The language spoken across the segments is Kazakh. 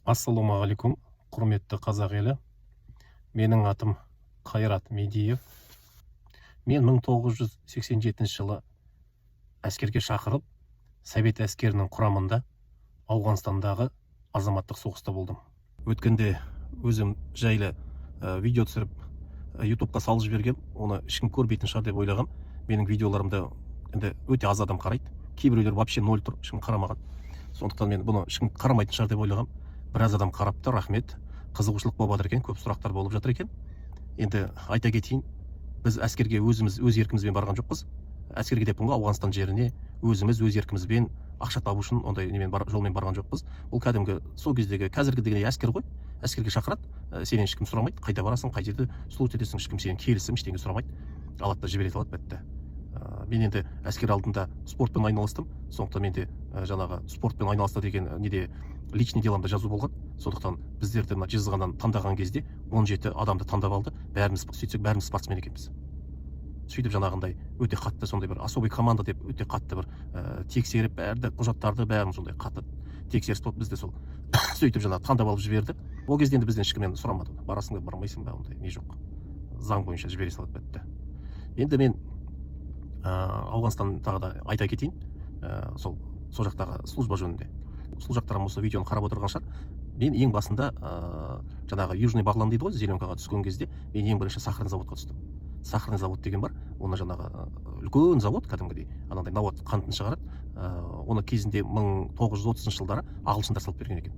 Ассалаумағалейкум, құрметті қазақ елі. Менің атым Қайрат Медиев. Мен 1987 жылы әскерге шақырып, Совет әскерінің құрамында Ауғанстандағы азаматтық соғыста болдым. Өткенде өзім жайлы видео түсіріп, ютубқа салып жібергем. Оны ешкім көрмейтін шығар деп ойлағам. Менің видеоларымды енді өте аз адам қарайды. Кейбіреулер вообще ноль тұр, ешкім қарамаған. Сондықтан мен бұны ешкім қарамайтын шығар деп ойлағам. Біраз адам қарапты, рахмет. Қызығушылық болып жатыр екен, көп сұрақтар болып жатыр екен. Енді айта кетейін, біз әскерге өз еркімізбен барған жоқпыз. Әскерге деп Ауғанстан жеріне өз еркімізбен ақша табу үшін ондай жолмен барған жоқпыз. Бұл кәдімгі сол кездегі қазіргідей әскер ғой. Әскерге шақырады, сенен ешкім сұрамайды, қайда барасың, қай жерде служить етесің, ешкім сенен келісім, ештеңе сұрамайды. Алады да жібере салады, бітті. Мен енді әскер алдында спортпен айналыстым. Сондықтан менде жаңағы спортпен айналысты деген неде личный деламда жазу болған. Сондықтан біздерді мына жезқазғаннан таңдаған кезде 17 адамды таңдап алды. Сөйтсек бәріміз спортсмен екенбіз. Сөйтіп жаңағындай өте қатты сондай бір особый команда деп өте қатты бір тексеріп, бәрді құжаттарды бәрін сондай қатты тексеріс болып бізде сол сөйтіп жаңағы таңдап алып жіберді. Ол кезде енді бізден ешкімнен сұрамады. Барасың ба, бармайсың ба, ондай не жоқ. Заң бойынша жібере салады, бітті. Енді мен Ауғанстан тағы да айта кетейін, сол жақтағы служба жөнінде. Сол жақтарым осы видеоны қарап отырған шығар. Мен ең басында жаңағы Южный Бағлан дейді ғой, зеленкаға түскен кезде мен ең бірінші сахарный заводқа түстім. Сахарный завод деген бар, оны жаңағы үлкен завод, кәдімгідей анандай навод қантын шығарады. Оны кезінде 1930 жылдары ағылшындар салып берген екен.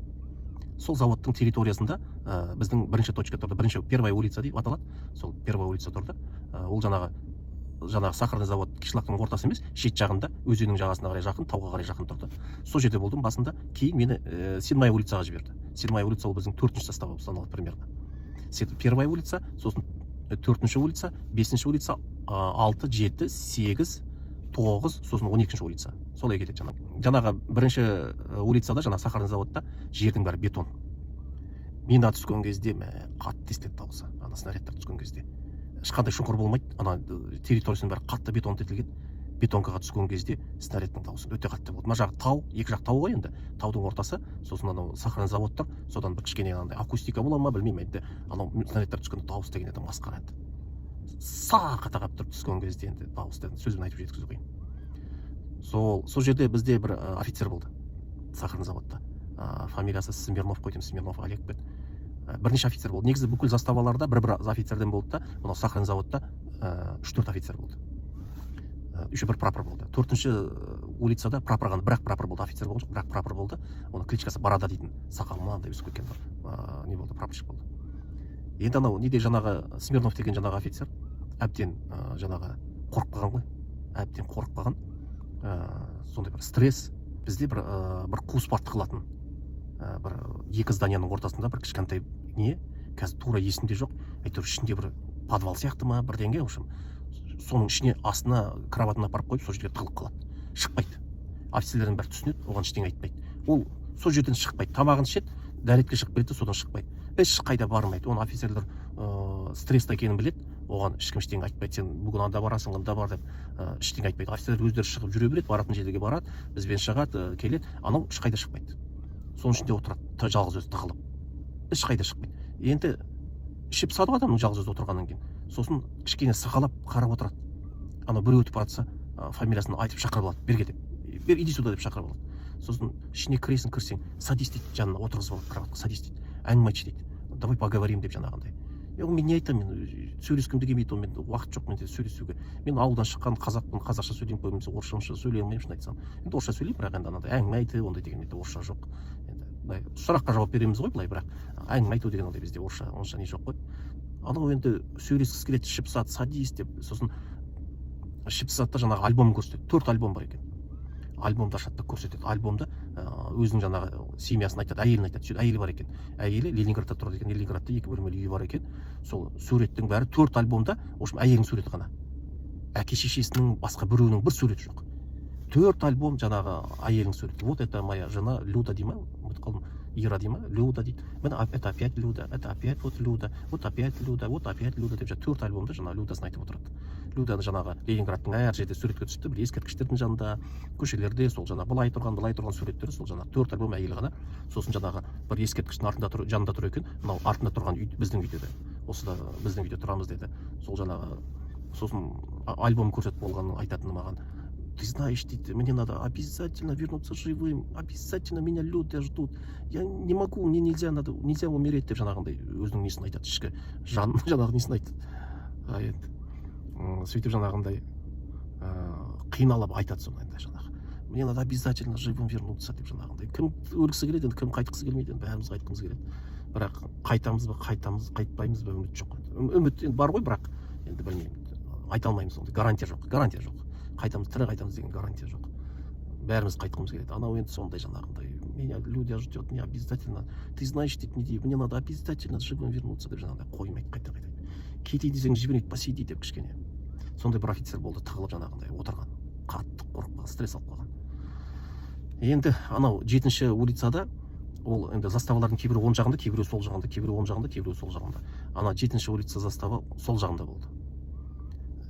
Сол заводтың территориясында біздің бірінші точка тұрды, первая улица деп аталады. Сол первая улица тұрды. Ол жаңағы сахарный завод кишлактың ортасы емес, шет жағында, өзеннің жағасына қарай жақын, тауға қарай жақын тұрды. Сол жерде болдым басында. Кейін мені 7-я улицаға жіберді. 7-я улица ол біздің 4-ші состав болып саналады примерно. Первая улица, сосын 4-ші улица, 5-ші улица, 6, 7, 8, 9, сосын 12-ші улица. Солай кетеді жаңағы бірінші улицада, жаңағы сахарный заводта жердің бәрі бетон. Мина түскен кезде қатты естіледі дауысы, ана снарядтар түскен кезде. Ешқандай шұңқыр болмайды, ана территориясының бәрі қатты бетон етілген. Бетонкаға түскен кезде снарядтың дауысы өте қатты болды. Мына жағы тау, екі жақ тау ғой енді, таудың ортасы, сосын анау сахарный заводтар, содан бір кішкене акустика бола ма білмеймін, енді анау снарядтар түскен дауыс деген еді масқара еді. Сақата қалып тұрып түскен кезде енді дауысты сөзбен айтып жеткізу қиын. Сол жерде бізде бір офицер болды, сахарный заводта. Фамилиясы Смирнов қой деймін, Смирнов Олег бет. Бірнеше офицер болды. Негізі бүкіл заставаларда бір офицерден болды да, мынау сахарный заводта 3-4 офицер болды. Еще бір прапор болды. 4-ші улицада прапорған, бірақ прапор болды, офицер болған жоқ, бірақ прапор болды. Оның кличкасы Барада дейтін, сақалы мынандай өсіп кеткен не болды, прапорщик болды. Енді анау неде жаңағы Смирнов деген жаңағы офицер әбден жаңағы қорқып қалған ғой, әбден қорқып қалған. Сондай бір стресс. Бізде бір қуыспатты қылатын бір екі зданияның ортасында бір кішкентай не, қазір тура есімде жоқ, әйтеуір ішінде бір подвал сияқты ма, бірдеңе, в общем, соның ішіне астына кроватын апарып қойып, сол жерге тығылып қалады. Шықпайды. Офицерлердің бәрі түсінеді, оған ештеңе айтпайды. Ол сол жерден шықпайды, тамағын ішеді, дәретке шығып келеді, содан шықпайды. Ешқайда бармайды. Оны офицерлер стресста екенін біледі, оған ешкім ештеңе айтпайды. Сен бүгін анда барасың, анда бар деп ештеңе айтпайды. Офицерлер өздері шығып жүре береді, баратын жерге барады, бізбен шығады, келеді, анау ешқайда шықпайды. Соның ішінде отырады, жалғыз өзі тығылып. Ешқайда шықпайды. Енді ішіп сады ғой адамның жалғыз өзі отырғаннан кейін. Сосын кішкене сығалап қарап отырады. Ана бір өтіп баратса, фамилиясын айтып шақырып алады, берге деп. Иди сюда деп шақырып алады. Сосын ішіне кірсең, садись дейді, жанына отырғызып алады, кроватқа садись дейді. Әңгіме айтшы дейді. Давай поговорим деп жаңағындай. Мен не айтамын, мен сөйлескім де келмейді, мен уақыт жоқ менде сөйлесуге. Мен ауылдан шыққан қазақпын, қазақша сөйлеймін, көбінесе орысша сөйлей алмаймын, шын айтсам. Енді орысша сөйлеймін, бірақ енді анандай әңгіме айту ондай деген менде орысша жоқ. Енді сұраққа жауап береміз ғой, былай, бірақ әңгіме айту деген ондай бізде орысша онша не жоқ қой. Анау енді сөйлескісі келеді, ішіп сады, садись деп, сосын ішіп сады жаңағы альбомын көрсетеді. 4 альбом бар екен. Альбомды ашады көрсетеді. Альбомда өзінің жаңағы семьясын айтады, әйелін айтады. Сөйтіп әйелі бар екен. Әйелі Ленинградта тұрады екен. Ленинградта 2 бөлмелі үйі бар екен. Сол суреттің бәрі 4 альбомда, в общем, әйелінің суреті ғана. Әке шешесінің басқа біреуінің бір суреті жоқ. 4 альбом жаңағы әйелінің суреті. Вот это моя жена Люда дейма, ұмытып қалдым. Ира дей ма, Люда дейді. Міне это опять Люда, это опять вот Люда, вот опять Люда, вот опять Люда деп жаңағы 4 альбомда жаңағы Людасын айтып отырады. Люданы жаңағы Ленинградтың әр жерде суретке түсті, бір ескерткіштердің жанында, көшелерде сол жаңағы былай тұрған суреттері, сол жаңағы 4 альбом әйел ғана. Сосын жаңағы бір ескерткіштің жанында тұр екен, мынау артында тұрған үй біздің үйде де. Осы да біздің үйде тұрамыз деді. Сол жаңағы сосын альбом көрсетіп болғанын айтатыны маған. Ты знаешь, мне надо обязательно вернуться живым, обязательно меня люди ждут. Я не могу, мне нельзя умереть деп жаңағындай өзінің несін айтады, ішкі жаңағы несін айтады. Сөйтіп жаңағындай қиналып айтады сондай жаңағы. Мне надо обязательно живым вернуться деп жаңағындай. Кім өлгісі келеді, кім қайтқысы келмейді, бәріміз қайтқымыз келеді. Бірақ қайтамыз ба, қайтпаймыз ба, үміт жоқ. Үміт бар ғой, бірақ енді білмеймін. Айта алмаймыз ондай, гарантия жоқ. Қайтамыз, тірі қайтамыз деген гарантия жоқ. Бәріміз қайтқымыз келеді. Анау енді сондай жаңағындай. Меня люди ждет, не обязательно. Ты знаешь, дейді, не дейді, мне надо обязательно живым вернуться деп жаңағындай қоймайды, қайта. Кетейін десең жібермейді, посиди деп кішкене. Сондай бір офицер болды, тығылып жаңағындай отырған. Қатты қорқып, стресс алып қалған. Енді анау 7-ші улицада ол енді заставалардың кейбірі оң жағында, кейбірі сол жағында, кейбірі оң жағында, кейбірі сол жағында. Ана 7-ші улица застава сол жағында болды.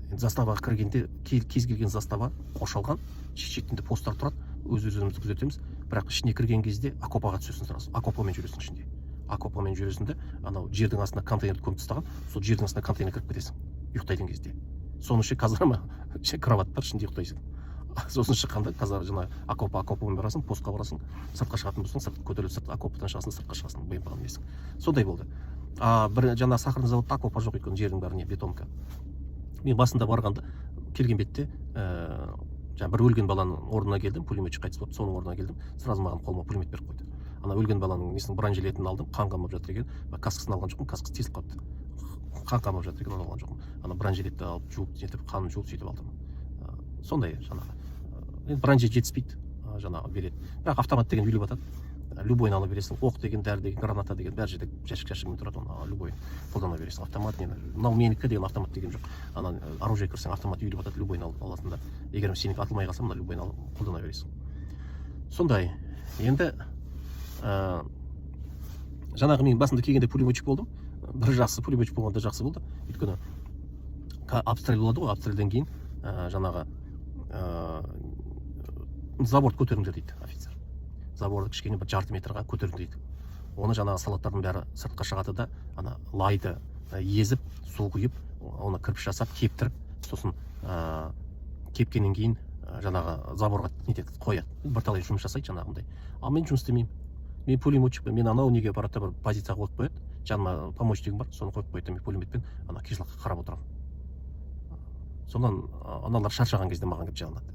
Заставаға кіргенде кез келген застава қоршалған, шетінде посттар тұрады, өз-өзімізді күзетеміз. Бірақ ішіне кірген кезде окопаға түсесің сразу. Окопамен жүресің ішінде. Окопамен жүресің де, анау жердің астына контейнер көміп тастаған, сол жердің астына контейнер кіріп кетесің. Ұйықтайтын кезде. Соның іші казарма, кровать бар, ішінде ұйықтайсың. Сосын шыққанда қазір жаңа окопамен барасың, постқа барасың, сыртқа шығатын болсаң, сырт көтеріліп окопадан шығасың, сыртқа шығасың, беймпаған емессің. Сондай болды. Бір жаңа сахарный заводта окопа жоқ екен, жердің бәріне бетонка. Мен басында барғанда келген бетте бір өлген баланың орнына келдім, пулеметші қайтыс болып, соның орнына келдім, сразу маған қолыма пулемет беріп қойды. Ана өлген баланың несінің бронежилетін алдым, қан қамап жатыр екен, каскасын алған жоқпын, каскасы тесіліп қалыпты. Қан қамап жатыр екен, оны алған жоқпын. Ана бронежилетті алып жуып жетіп, қанын жуып сөйтіп алдым. Сондай жаңағы. Енді бронежилет жетіспейді, жаңағы береді. Бірақ автомат деген үйлеп жатады. Любойын ала бересің, оқ деген, дәрі деген, граната деген, бәр жерде жәшік-жәшігімен тұрады, оны любойын қолдана бересің. Автомат, мынау менікі деген автомат деген жоқ. Ана оружие кірсең, автомат үйлеп жатады, любойын аласың да. Егер сенікі атылмай қалса, мына любойын алып қолдана бересің. Сондай. Енді жаңағы мен басында келгенде пулеметчик болдым. Бір жақсы пулеметчик болғанда жақсы болды. Өйткені обстрел болады ғой, обстрелден кейін жаңағы заборды көтеріңдер дейді офицер. Заборды кішкене бір жарты метрға көтеріңдер дейді. Оны жаңағы солдаттардың бәрі сыртқа шығады да, ана лайды езіп, су құйып, оны кірпіш жасап, кептіріп, сосын кепкеннен кейін жаңағы заборға нетеді, қояды. Бірталай жұмыс жасайды жаңағындай. Ал мен жұмыс істемеймін. Мен пулеметчикпін, мен анау неге аппаратта бір позицияға қойып қояды. Жаныма помощнигім бар, соны қойып қояды, мен пулеметпен ана қишлаққа қарап отырамын. Сонан аналар шаршаған кезде маған келіп жалынады.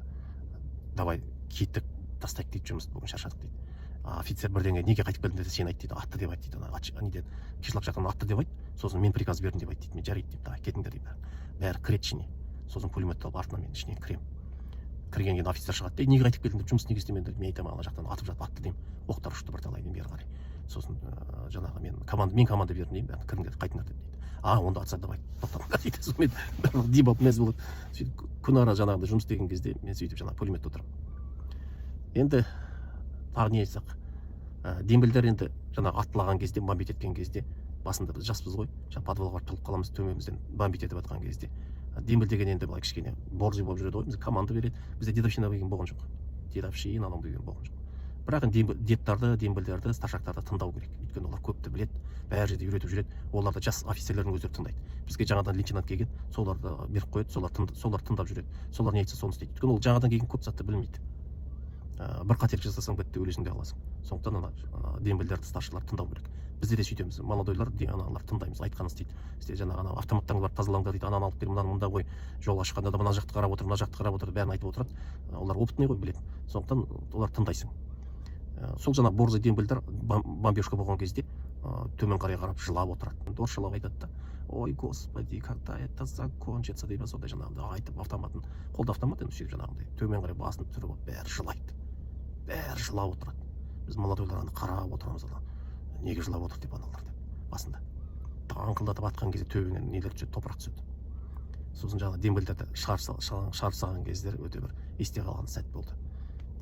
Давай кеттік, тастайық дейді, жұмысты бүгін шаршадық дейді. Офицер бірдеңе неге қайтып келдің десе, сен айт дейді, атты деп айт дейді. Қишлақ жақтан атты деп айт, сосын мен приказ бердім деп айт дейді. Мен жарайды дейді, кетіңдер дейді. Бәрі кіреді ішіне. Сосын пулеметті алып артынан мен ішіне кіремін. Кірген кейін офицер шығады. Неге қайтып келдің деп, жұмыс неге істемедің деп, мен айтамын, ана жақтан атып жатып атты деймін. Оқтар ұшты бірталай бері қарай. Сосын жаңағы мен команда бердім деймін, бәрін кіріңдер, қайтыңдар деп дейді. Онда атса давай, тоқтатыңдар дейді. Сонымен барлығы дебап мәз болады. Сөйтіп күн ара жаңағыдай жұмыс істеген кезде мен сөйтіп жаңағы пулеметте отырамын. Енді тағы не айтсақ, дембелдер енді жаңағы аттылаған кезде, бомбить еткен кезде, басында біз жаспыз ғой, жаңағы подвалға барып тұрып қаламыз, төбемізден бомбить етіп жатқан кезде. Дембел деген енді былай кішкене борзый болып жүреді ғой, бізге команда береді. Бізде дедовщина деген болған жоқ. Дедовщина анау деген болған жоқ. Бірақ дептарды, дембелдерді, старшактарды тыңдау керек. Өйткені олар көпті біледі, бәр жерде үйретіп жүреді. Оларды жас офицерлердің өздері тыңдайды. Бізге жаңадан лейтенант келген, соларды беріп қояды, солар тыңдап жүреді. Солар не айтса соны істейді. Өйткені ол жаңадан келген көп затты білмейді. Бір қателік жасасаң бітті, өлесің де қаласың. Сондықтан ана дембелдерді, старшыларды тыңдау керек. Бізде де сөйтеміз. Молодойлар аналар тыңдаймыз, айтқанын істейді. Жаңағы ана автоматтарыңыз бар, тазалаңдар дейді, ананы алып кел, мынаны мында қой. Жолға шыққанда да мына жақты қарап отыр, мына жақты қарап отыр, бәрін айтып отырады. Олар опытный ғой, біледі. Сондықтан олар тыңдайсың. Сол жаңа борзый дембелдер бомбежка болған кезде төмен қарай қарап жылап отырады. Орысшалап айтады да, ой господи, когда это закончится деп сондай жаңағындай айтып автоматын, қолда автомат енді сөйтіп жаңағындай төмен қарай басын түсіріп бәрі жылайды. Бәрі жылап отырады. Біз молодойлар қарап отырамыз, неге жылап отыр деп аналар деп басында. Аңқылдатып атқан кезде төбеңнен нелер түседі, топырақ түседі. Сосын жаңағы дембелдерді шығарып салған кездер өте бір есте қалған сәт болды.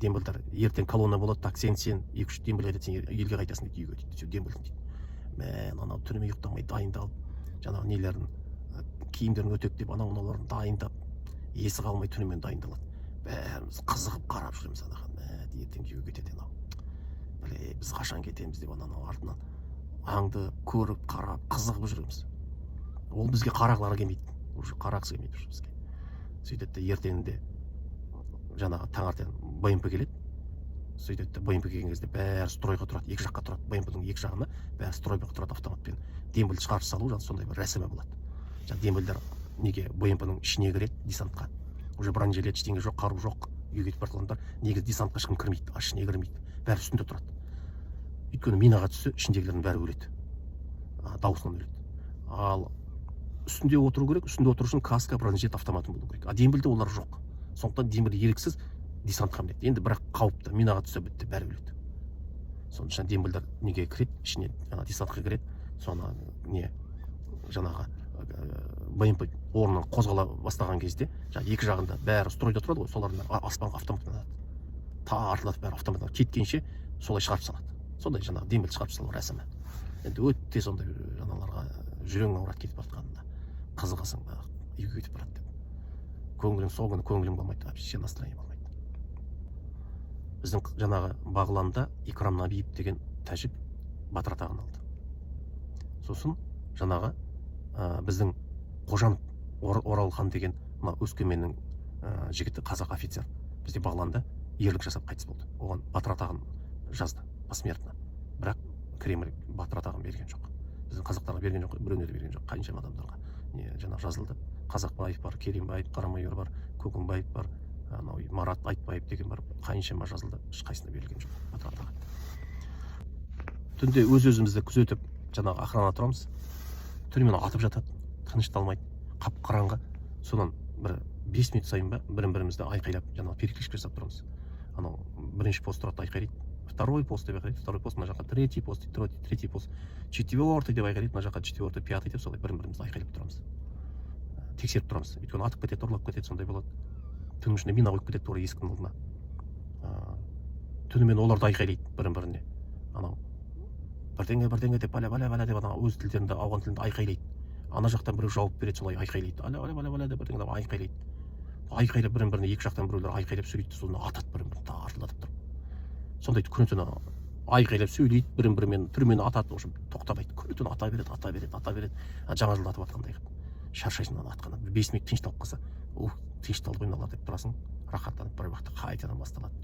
дембілдер ертең колонна болады, так сен 2-3 дембіл айтады, сен елге қайтасың дейді, үйге дейді, дембілдің дейді. Мен анау түнімен ұйықтамай дайындалып, жаңағы нелерін, киімдерін өтектеп, мыналарын дайындап, есі қалмай түнімен дайындалады. Бәріміз қызығып қарап жүреміз анаған, ертең үйге кетеді анау. Біз қашан кетеміз деп анау артынан аңды көріп, қарап, қызығып жүреміз. Ол бізге қарағылары келмейді, уже қарағысы келмейді бізге. Сөйтеді де ертеңінде жаңағы таңертең БМП келеді. Сөйтеді де БМП келген кезде бәрі стройға тұрады, екі жаққа тұрады, БМП-дің екі жағына бәрі стройға тұрады автоматпен. Дембілді шығарып салу, сондай бір рәсімі болады. Дембілдер неге БМП-ның ішіне кіреді, десантқа. Уже бронежилет, ештеңе жоқ, қару жоқ, үйге кетіп бара жатқандар. Негізі десантқа ешкім кірмейді, ішіне кірмейді. Бәрі үстінде тұрады. Өйткені минаға түссе, ішіндегілердің бәрі өледі. Дауысынан өледі. Ал үстінде отыру керек, үстінде отыру үшін каска, бронежилет, автоматын болу керек. Дембілде олар жоқ. Сондықтан дембіл еріксіз десантқа мінеді. Енді бірақ қауіпті, минаға түссе бітті, бәрі өледі. Соның үшін дембілдер неге кіреді, ішіне десантқа кіреді. Соны не жаңағы БМП орнынан қозғала бастаған кезде, екі жағында бәрі стройда тұрады ғой, солардың аспанға автоматтан тартылады, бәрі автоматтан кеткенше солай шығарып салады. Сондай жаңағы дембіл шығарып салу рәсімі. Енді өте сондай жаңаларға жүрегің ауырады кетіп жатқанында. Қызығасың, үйге кетіп барады деп. Көңілің сол күні көңілің болмайды, вообще настроение болмайды. Біздің жаңағы Бағланда Икрам Набиев деген тәжік батыр атағын алды. Сосын жаңағы біздің Қожанов Оралхан деген Өскеменнің жігіті, қазақ офицер, бізде Бағланда ерлік жасап қайтыс болды. Оған батыр атағын жазды посмертно. Бірақ Кремль батыр атағын берген жоқ. Біздің қазақтарға берген жоқ, біреуіне де берген жоқ, қаншама адамдарға жаңағы жазылды. Қазақбаев бар, Керенбаев, Қарамайор бар, Көкімбаев бар, Марат Айтбаев деген бар, қаншама жазылды, ешқайсысына берілген жоқ батыр атағы. Түнде өз-өзімізді күзетіп, жаңағы охрана тұрамыз. Түрмен атып жатады, тынышталмайды, қап-қараңғы. Содан бір 5 минут сайын ба бірін-бірімізді айқайлап, жаңағы перекличка жасап тұрамыз. Анау бірінші пост тұрады, айқайлайды. Второй пост деп айқайлайды, второй пост, мына жаққа третий пост, третий пост, четвертый деп айқайлайды, мына жаққа четвертый, пятый деп солай бірін-бірімізді айқайлап тұрамыз. Тексеріп тұрамыз. Өйткені атып кетеді, ұрлап кетеді, сондай болады. Түннің ішінде мина қойып кетеді, тура есіктің алдына. Түнімен оларды айқайлайды бірін-біріне. Анау бірдеңе деп бәлә деп ана өз тілдерінде, ауған тілінде айқайлайды. Ана жақтан біреу жауап береді, солай айқайлайды. Бәлә деп бірдеңе деп айқайлайды. Айқайлап бірін-біріне екі жақтан біреулер айқайлап сөйлейді, соны атады бірін-бірін тартылдатып тұрып. Сондай күні-түні айқайлап сөйлейді, бірін-бірімен түрмен атады, тоқтамайды. Күні-түні ата береді. Жаңа жылда атып атқандай қылып. Шаршайсың ана атқаннан. 5 минут тынышталып қалса, тынышталды ғой мыналар деп тұрасың, рахаттанып бір уақытта қайтадан басталады.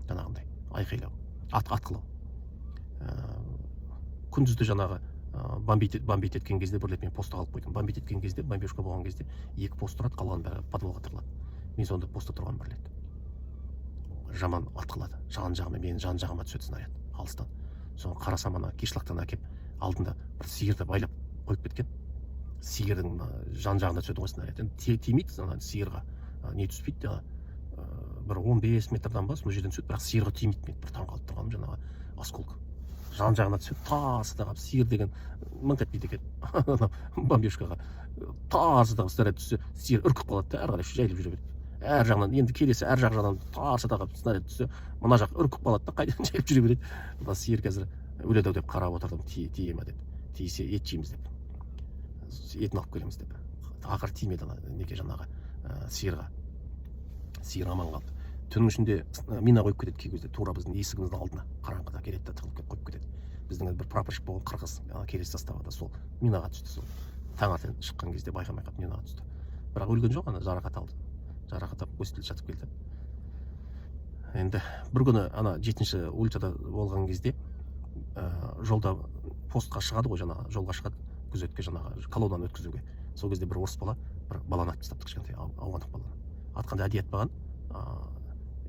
Жаңағындай айқайлау, атқылау. Күндізді жаңағы бомбить еткен кезде бір рет мен постқа қалып қойдым. Бомбить еткен кезде, бомбежка болған кезде 2 пост тұрады, қалған бәрі подвалға тығылады. Мен сонда постта тұрған бір рет. Жаман атқылады. Менің жан жағыма түседі снаряд алыстан. Соны қарасам ана кешлақтан әкеп алдында бір сиырды байлап қойып кеткен. Сиырдың жан жағына түседі ғой снаряд. Тимейді сиырға. Не түспейді, бір 15 метрдан ба, сол жерден түседі, бірақ сиырға тимейді. Мен бір таңқалып тұрғаным, жаңағы осколка. Жан жағына түседі, тарсыдаған сиыр деген мыңқ етпейді екен. Бомбежкаға тарсыдаған снаряд түссе, сиыр үркіп қалады да, әрі қарай жайылып жүре береді. Әр жағынан, енді келесі әр жағынан тарсыдаған снаряд түссе, мына жақ үркіп қалады да, қайдан жайылып жүре береді. Мына сиыр қазір өледі-ау деп қарап отырдым, тие ме деп. Тисе ет жейміз деп. Етін алып келеміз деп. Ақыр тимеді неге жаңағы сиырға. Сиыр аман қалды. Түннің ішінде мина қойып кетеді кей кезде, тура біздің есігіміздің алдына қараңғыда келеді де тығылып қойып кетеді. Біздің бір прапорщик болған қырғыз, келесі заставада сол минаға түсті, сол таңертең шыққан кезде байқамай қалып минаға түсті. Бірақ өлген жоқ, ана жарақат алды. Жарақат алып госпитальда жатып келді. Енді бір күні ана 7-ші улицада болған кезде жолда постқа шығады ғой, жаңағы жолға шығады, күзетке жаңағы колоннаны өткізуге. Сол кезде бір орыс бала бір баланы атып тастапты, кішкентай ауғандық баланы. Атқанда әдейі атпаған.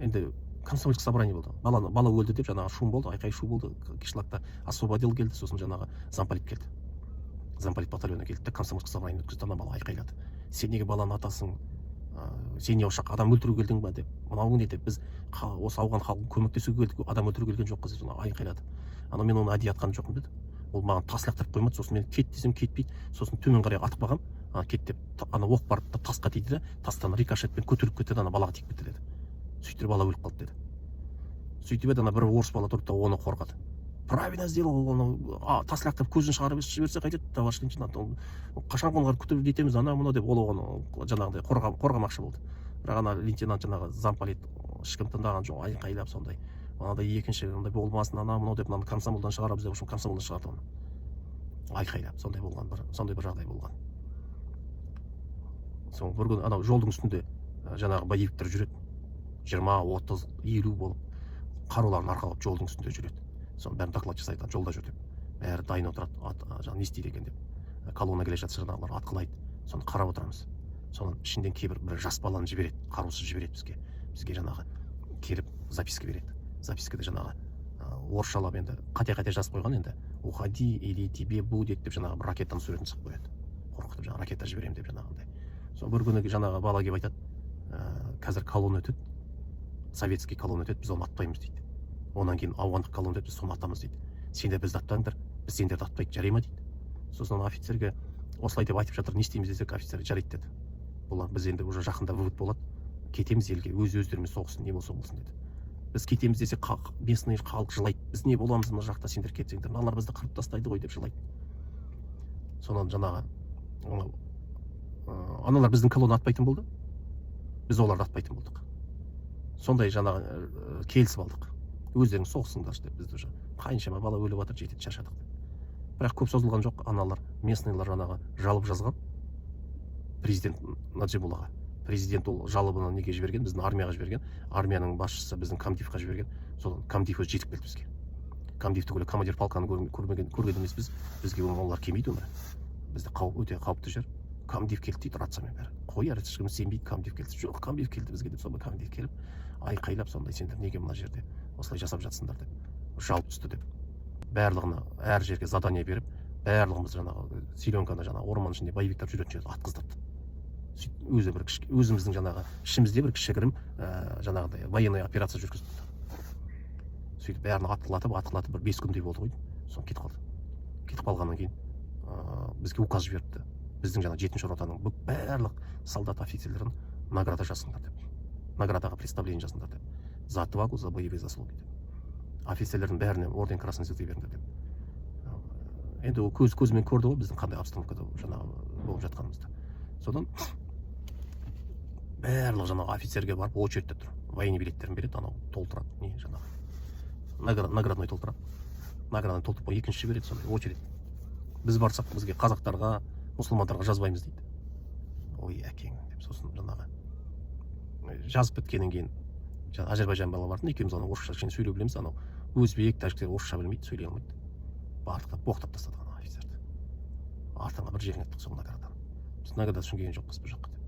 Енді комсомольский собрание болды. Бала өлді деп жаңағы шум болды, айқай шу болды. Кишлакта освободил келді, сосын жаңағы замполит келді. Замполит батальоны келді, комсомольский собрание өткізді, ана бала айқайлады. Сен неге баланы атасың? Сен не ошақ адам өлтіру келдің ба деп. Мынау не деп, біз осы ауған халқын көмектесуге келдік, адам өлтіру келген жоқпыз деп айқайлады. Ана мен оны әдейі атқан жоқпын деді. Ол маған тас лақтырып қоймады, сосын мен кет десем кетпейді, сосын төмен қарай атып қалғам, кет деп ана оқ барып тасқа тиді де, тастан рикошетпен көтеріліп кетті, ана балаға тиіп кетті деді. Сөйтіп бала өліп қалды деді. сөйтіп еді, ана бір орыс бала тұрды да оны қорғады. Правильно сделал, оны тас лақтырып көзін шығарып жіберсе қайтеді, товарищ лейтенант, қашан қонған күтіп жетеміз, ана мына деп, ол оны жаңағыдай қорғамақшы болды. Бірақ ана лейтенант жаңағы замполит ешкім тыңдаған жоқ, айқайлап сондай, анадай екінші ондай болмасын, ана мынау деп, мынаны комсомолдан шығарамыз деп, комсомолдан шығарды оны айқайлап. Сондай бір жағдай болған. Соң бір күні анау жолдың үстінде жаңағы боевиктер жүреді, 20, 30, 50 болып қаруларын арқалап жолдың үстінде жүреді. Соның бәрін доклад жасайды, жолда жүр деп. Бәрі дайын отырады, жаңағы не істейді екен деп. Колонна келе жатса жаңағылар атқылайды. Соны қарап отырамыз. Соның ішінден кейбір бір жас баланы жібереді, қарусыз жібереді бізге. Бізге жаңағы келіп записка береді. Запискада жаңағы орысшалап енді қате жазып қойған енді. Уходи или тебе будет деп жаңағы бір ракетаның суретін сызып қояды. Қорқытып жаңағы ракета жіберемін деп жаңағындай. Соң бір күні жаңағы бала келіп айтады, қазір колонна өтеді, советский колонна өтеді, біз оны атпаймыз дейді. Онан кейін ауғандық колонна өтеді, біз соны атамыз дейді. Сендер бізді атпаңдар, біз сендерді атпайық, жарай ма дейді. Сосын офицерге осылай деп айтып жатыр, не істейміз десек, офицер жарайды деді. Бұлар біз енді уже жақында вывод болады, кетеміз елге, өздерімен соғысын, не болса болсын деді. Біз кетеміз десек, местный халық жылайды, біз не боламыз мына жақта, сендер кетсеңдер, мыналар бізді қырып тастайды ғой деп жылайды. Сонан жаңағы аналар біздің колонна атпайтын болды, біз оларды атпайтын болдық. Сондай жаңағы келісіп алдық. Өздерің соғысыңдар деп, бізді уже қаншама бала өліп жатыр, жетеді, шаршадық. Бірақ көп созылған жоқ, аналар местныйлар жаңағы жалып жазған президент Наджибуллаға. Президент ол жалобыны неге жіберген, біздің армияға жіберген, армияның басшысы біздің комдивқа жіберген. Сол комдив өзі жетіп келді бізге. Комдив түгілі командир полканы көрген емес біз, бізге олар келмейді өмірі. Бізді өте қауіпті жер. Комдив келді дейді рациямен бәрі. Қой, ешкім сенбейді, комдив келді. Жоқ, комдив келді бізге деп, сондай комдив келіп, айқайлап сондай, сендер неге мына жерде осылай жасап жатсыңдар деп, жалп түсті деп. Барлығына әр жерге задание беріп, барлығымыз жаңағы селенканы жаңағы орман ішінде боевиктер жүретін жерді атқыздырды. Өзіміздің жаңағы ішімізде бір кішігірім жаңағыдай военный операция жүргізді. Сөйтіп бәрін атқылатып бір 5 күндей болды ғой. Соң кетіп қалды. Кетіп қалғаннан кейін бізге указ жіберіпті. Біздің жаңағы 7-ші ротаның барлық солдат офицерлерін награда жасыңдар деп. Наградаға представление жасыңдар деп. За отвагу, за боевые заслуги деп. Офицерлердің бәріне орден красный звезды беріңдер деп. Енді ол көзімен көрді ғой біздің қандай обстановкада жаңағы болып жатқанымызды. Содан барлық жаңағы офицерге барып очередьте тұр. Военный билеттерін береді, анау толтырады, не жаңағы наградной толтырады. Награданы толтырып екінші береді, сондай очередь. Біз барсақ, бізге қазақтарға, мұсылмандарға жазбаймыз дейді. Ой, әкең деп. Сосын жаңағы жазып біткеннен кейін Азербайжан балалардың екеуміз ана орысша кішкене сөйлей білеміз, анау өзбек, тәжіктер орысша білмейді, сөйлей алмайды. Бардық, боқтап тастады ана офицерді. Артыңға бір жерін еттік сол наградадан. Біз награда үшін келген жоқпыз бұл жаққа деп.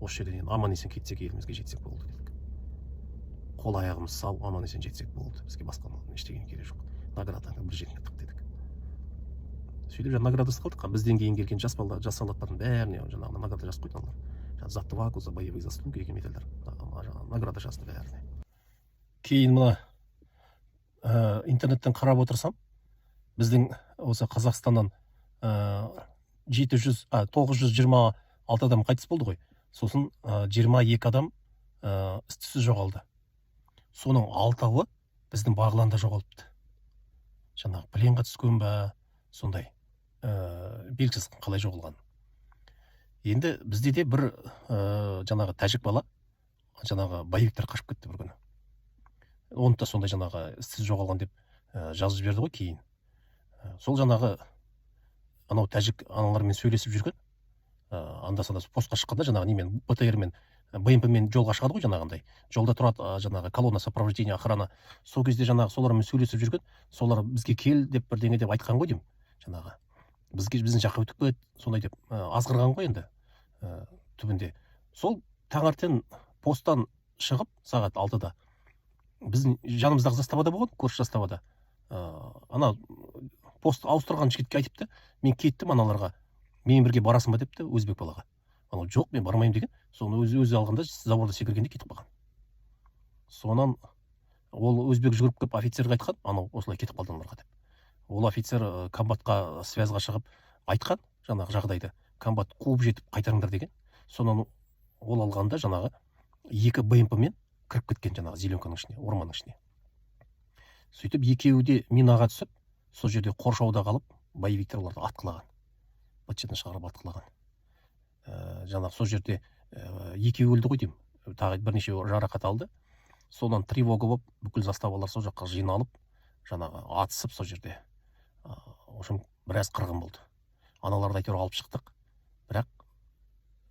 Осы жерден енді аман есен кетсек, елімізге жетсек болды дедік. Қол аяғымыз сау, аман есен жетсек болды. Бізге басқа ештеңе керек жоқ. Наградадан бір жерін еттік дедік. Сөйтіп наградасы қалдық. Бізден кейін келген жас солдаттардың бәріне жаңағы награда жазып қойды аналар. За отвагу, за боевые заслуги деген медальдар. Награда жазды бәріне. Кейін мына интернеттен қарап отырсам, біздің осы Қазақстаннан 926 адам қайтыс болды ғой. Сосын 22 адам із-түссіз жоғалды. Соның 6-ы біздің бағланда жоғалыпты. Жаңағы пленға түскен бе, сондай белгісіз қалай жоғалған. Енді бізде де бір жаңағы тәжік бала жаңағы боевиктер қашып кетті бір күні. Оны да сондай жаңағы із-түссіз жоғалған деп жазып жіберді ғой кейін. Сол жаңағы анау тәжік аналармен сөйлесіп жүрген, анда-санда постқа шыққанда жаңағы немен БТР-мен БМП-мен жолға шығады ғой жаңағындай. Жолда тұрады жаңағы колонна сопровождения охрана. Сол кезде жаңағы солармен сөйлесіп жүрген, солар бізге кел деп бірдеңе деп айтқан ғой деймін. Жаңағы біздің жаққа өтіп кет, сондай деп азғырған ғой енді түбінде. Сол таңертең посттан шығып сағат 6-да біздің жанымыздағы заставада болған, көрші заставада. Ана пост ауыстырған жігітке айтыпты, мен кеттім аналарға, мен бірге барасың ба депті, өзбек балаға. Анау жоқ, мен бармаймын деген. Соны өзі алғанда заводда секіргенде кетіп қалған. Сонан ол өзбек жүгіріп келіп офицерге айтқан, анау осылай кетіп қалды аналарға деп. Ол офицер комбатқа связға шығып айтқан жаңағы жағдайды. Комбат қуып жетіп қайтарыңдар деген. Сонан ол алғанда жаңағы 2 БМП-мен кіріп кеткен жаңағы зеленканың ішіне, орманның ішіне. Сөйтіп екеуі де минаға түсіп, сол жерде қоршауда қалып, боевиктер оларды атқылаған. Бытшыны шығарып атқылаған. Жаңағы сол жерде екеуі өлді ғой деймін. Тағы бірнешеуі жарақат алды. Содан тревога болып, бүкіл заставалар сол жаққа жиналып, жаңағы атысып сол жерде. В общем, біраз қырғын болды. Аналарды әйтеуір алып шықтық. Бірақ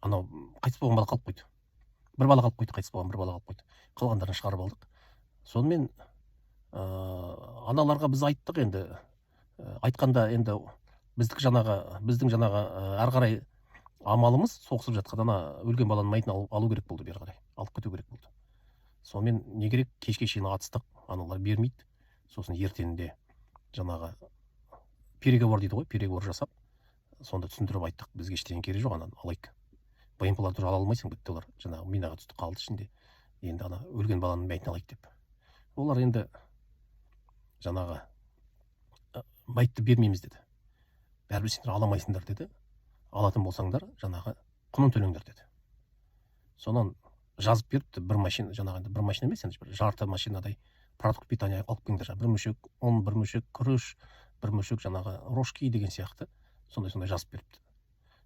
анау қайтыс болған бала қалып қойды. Бір бала қалып қойды, қайтыс болған бір бала қалып қойды. Қалғандарын шығарып алдық. Сонымен аналарға біз айттық енді. Айтқанда енді біздің жаңағы ары қарай амалымыз соғысып жатқан өлген баланың мәйітін алу керек болды, бері қарай алып кету керек болды. Сонымен не керек, кешке шейін атыстық, аналар бермейді. Сосын ертеңінде жаңағы переговор дейді ғой, переговор жасап, сонда түсіндіріп айттық, бізге ештеңе керек жоқ, ананы алайық. БМП-ларды ала алмайсың, бітті олар, жаңағы минаға түсті қалды ішінде. Енді ана өлген баланың мәйітін алайық деп. Олар енді жаңағы мәйітті бермейміз деді. Бәрібір сендер аламайсыңдар деді. Алатын болсаңдар, жаңағы құнын төлеңдер деді. Сонан жазып беріпті, бір машина, жаңағы бір машина емес, енді жарты машинадай продукт питания алып келіңдер. Бір мөшек ұн, бір мөшек күріш, бір мөшек жаңағы рожки деген сияқты, сондай жазып беріпті.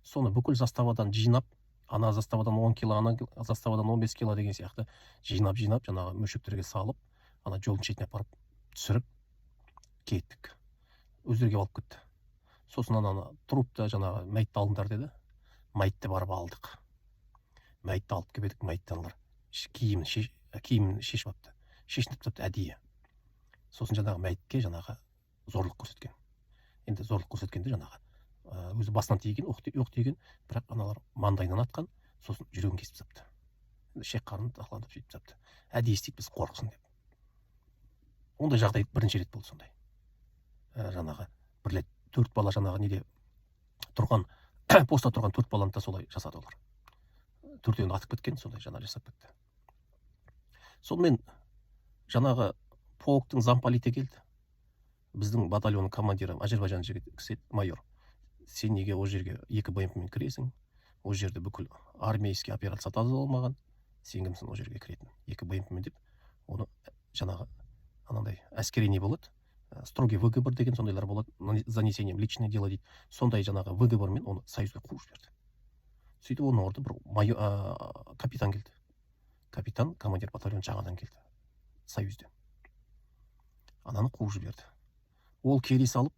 Соны бүкіл заставадан жинап, ана заставадан 10 кило, ана заставадан 15 кило деген сияқты жинап, жаңағы мөшектерге салып, ана жолдың шетіне апарып түсіріп кеттік. Өздерге алып кетті. Сосын ана трупты жаңағы мәйітті алыңдар деді. Мәйітті барып алдық. Мәйітті алып келіп едік, мәйіттен олар киімін шешіп апты. Шешініп тапты әдейі. Сосын жаңағы мәйітке жаңағы зорлық көрсеткен. Енді зорлық көрсеткенде жаңағы өзі басынан тиген, оқ тиген, бірақ аналар маңдайынан атқан, сосын жүрегін кесіп тапты. Шек қарнын тақыландып сөйтіп тапты. Әдейі істейді, біз қорқсын деп. Ондай жағдай бірінші рет болды сондай. Жаңағы бір рет 4 бала жаңағы неде тұрған, поста тұрған 4 баланы да солай жасады олар. 4-еуін атып кеткен, сондай жаңағы жасап кетті. Сонымен жаңағы полктың замполиті келді. Біздің батальонның командирі Әзербайжан жігіт кісі, майор. Сен неге ол жерге 2 БМП-мен кіресің? Ол жерде бүкіл армейский операция тазаланбаған. Сен кімсің ол жерге кіретін? 2 БМП-мен деп, оны жаңағы анандай әскери не болады, строгий выговор деген сондайлар болады, занесением личное дело дейді. Сондай жаңағы выговормен оны союзға қуып жіберді. Сөйтіп оның орды бір капитан келді. Капитан, командир батальон жаңадан келді. Союзден. Ананы қуып жіберді. Ол келе салып,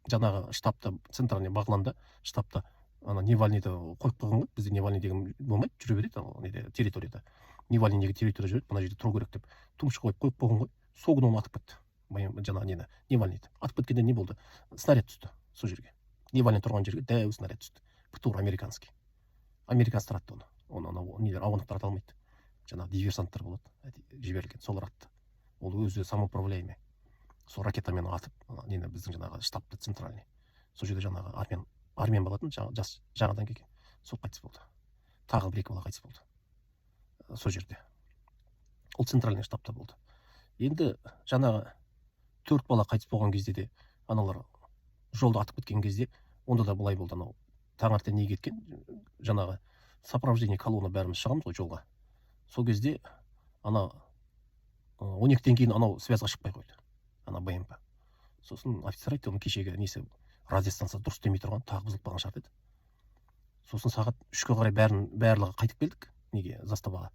жаңағы штабта, центральный бағланда, штабта Невальныйды қойып қойған ғой. Бізде Невальный деген болмайды, жүре береді территорияда. Невальный неге территория жүреді, мына жерде тұру керек деп тұмшы қойып қойған ғой. Сол күні оны атып кетті. Жаңағы нені, Невальныйды. Атып кеткенде не болды? Снаряд түсті сол жерге. Невальный тұрған жерге дәу снаряд түсті. ПТУР американский. Американцы атты оны. Оны нелер ауғандықтар ата алмайды. Жаңағы диверсанттар болады, жіберілген, солар атты. Ол өзі самоуправляемый. Сол ракетамен атып, нені біздің жаңағы штабты центральный. Сол жерде жаңағы армян болатын, жас жаңадан келген. Сол қайтыс болды. Тағы 1-2 бала қайтыс болды. Сол жерде. Ол центральный штабта болды. Енді жаңағы 4 бала қайтыс болған кезде де, аналар жолда атып кеткен кезде, онда да былай болды. Анау таңертең не кеткен, жаңағы сопровождение колонна бәріміз шығамыз ғой жолға. Сол кезде ана 12-тен кейін анау связға шықпай қойды. Ана БМП. Сосын офицер айтты, оның кешегі несі радиостанция дұрыс істемей тұрған, тағы бұзылып қалған шығар деді. Сосын сағат 3-ке қарай барлығы қайтып келдік, неге заставаға.